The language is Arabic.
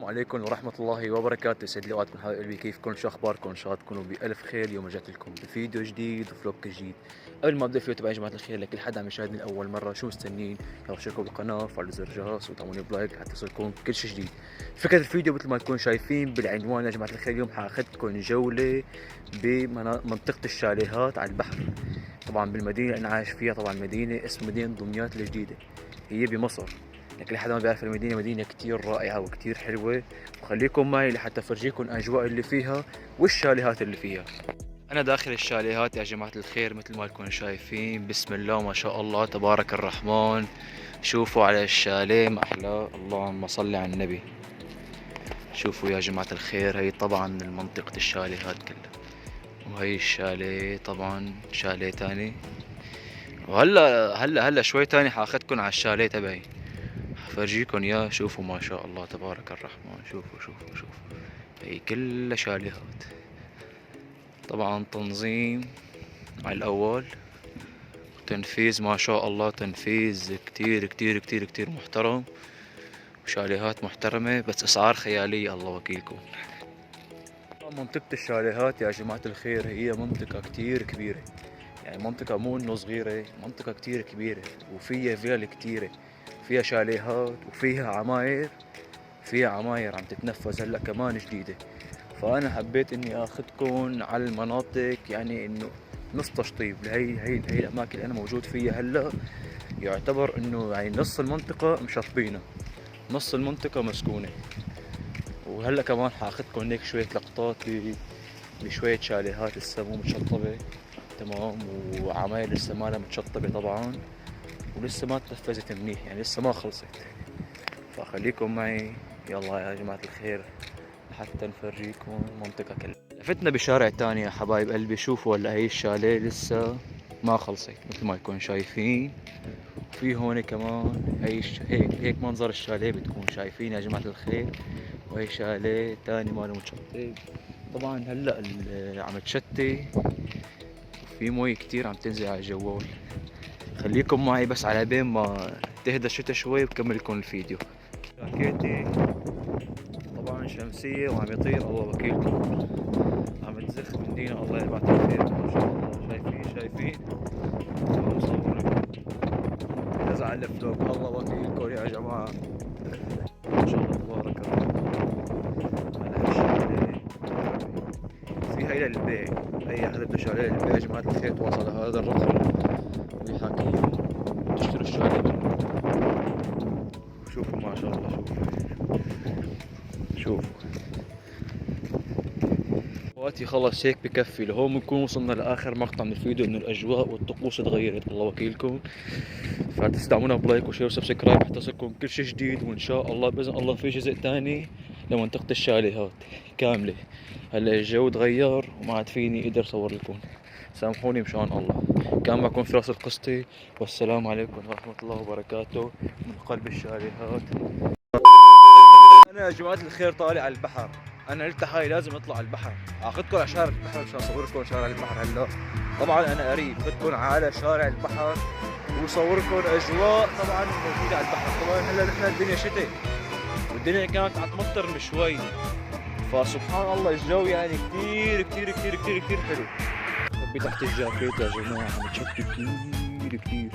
عليكم ورحمة الله وبركاته. يسعد لي اوقاتكم حبايب قلبي، كيفكم؟ شو اخباركم؟ ان شاء الله تكونوا بألف خير. اليوم رجعت لكم بفيديو جديد وفلوق جديد. قبل ما ابدا الفيديو تبعي يا جماعة الخير، لكل حدا عم يشاهدني لأول مرة شو مستنين؟ يلا اشتركوا بالقناة وفعلوا زر الجرس وتعملوا بلايك حتى يوصلكم كل شيء جديد. فكرة الفيديو مثل ما تكونوا شايفين بالعنوان يا جماعة الخير، اليوم حاخذكم جولة بمنطقة الشاليهات على البحر. طبعا بالمدينة اللي انا عايش فيها، طبعا مدينة اسمها مدينة دمياط الجديدة، هي بمصر. لكن حدا ما بيعرف المدينة، مدينة كتير رائعة وكتير حلوة، وخليكم معي لحتى افرجيكم الاجواء اللي فيها والشاليهات اللي فيها. انا داخل الشاليهات يا جماعة الخير، مثل ما تكونوا شايفين، بسم الله ما شاء الله تبارك الرحمن. شوفوا على الشاليه ما احلى، اللهم صل على النبي. شوفوا يا جماعة الخير، هي طبعا منطقة الشاليهات كلها، وهي الشاليه طبعا شاليه تاني. وهلا شوي تاني حاخدكم على الشاليه تبعي، فرجيكم يا. شوفوا ما شاء الله تبارك الرحمن. شوفوا هي كلها شاليهات. طبعا تنظيم على الاول، تنفيذ ما شاء الله، تنفيذ كتير كتير كتير كتير محترم، وشاليهات محترمة بس اسعار خيالية الله وكيلكم. منطقة الشاليهات يا جماعة الخير هي منطقة كتير كبيرة، يعني منطقة مو انه صغيرة، منطقة كتير كبيرة وفيها فيل كتيرة، فيها شاليهات وفيها عماير، فيها عماير عم تتنفذ هلا كمان جديدة. فأنا حبيت إني آخذكم على المناطق، يعني إنه نص تشطيب هي الأماكن اللي أنا موجود فيها هلا. يعتبر إنه يعني نص المنطقة مشطبينة، نص المنطقة مسكونة. وهلا كمان حاخذكم هيك شوية لقطات بشوية شاليهات لسه مو متشطبة تمام، وعماير لسه ما لها متشطبة طبعا، ولسه ما تنفذت منيح، يعني لسه ما خلصت. فخليكم معي يلا يا جماعة الخير حتى نفرجيكم المنطقة كلها. لفتنا بشارع تاني يا حبايب قلبي. شوفوا هلا هي الشاليه لسه ما خلصت مثل ما يكون شايفين. في هون كمان هيك منظر الشاليه بتكون شايفين يا جماعة الخير. وهي شاليه تاني ماله متشطب. طبعا هلا عم تشتي وفي مويه كتير عم تنزل على الجوال. خليكم معي بس على بين ما تهدى الشتا شوي بكمل لكم الفيديو. جاكيتي طبعا شمسية وعم يطير الله وكيلكم، عم تزخ من دينا الله يبعث الخير ما شاء الله. شايفين مصورين نزع على الفلوق الله وكيلكم يا جماعة. ما شاء الله تبارك الله. على الشاليه في هيدا للبيع، اي حدا بده شاليه للبيع يا جماعة الخير تواصل على هذا الرقم ويحاكيكم تشتروا الشاليه منه. شوفوا ما شاء الله، شوفوا وقتي خلص هيك بكفي. لهون بنكون وصلنا لاخر مقطع من الفيديو، انه الاجواء والطقوس تغيرت الله وكيلكم. فتستعملونا بلايك وشير وسبسكرايب حتى يصلكم كل شيء جديد. وان شاء الله باذن الله في جزء ثاني لمنطقة الشاليهات كاملة. هلا الجو تغير وما عاد فيني اقدر اصور لكم، سامحوني مشان الله. كان معكم فراس القسطي، والسلام عليكم ورحمة الله وبركاته من قلب الشاليهات. انا يا جماعة الخير طالع على البحر، انا قلت هاي لازم اطلع على البحر، اخذكم على شارع البحر مشان اصوركم شارع البحر هلا. طبعا انا قريب اخذكم على شارع البحر وصوركم اجواء طبعا موجوده على البحر. طبعا هلا نحن الدنيا شتاء والدنيا كانت عم تمطر من شوي، فسبحان الله الجو يعني كثير كثير كثير كثير كثير حلو. خبي تحت الجاكيت يا جماعه عم تشتي كثير كثير.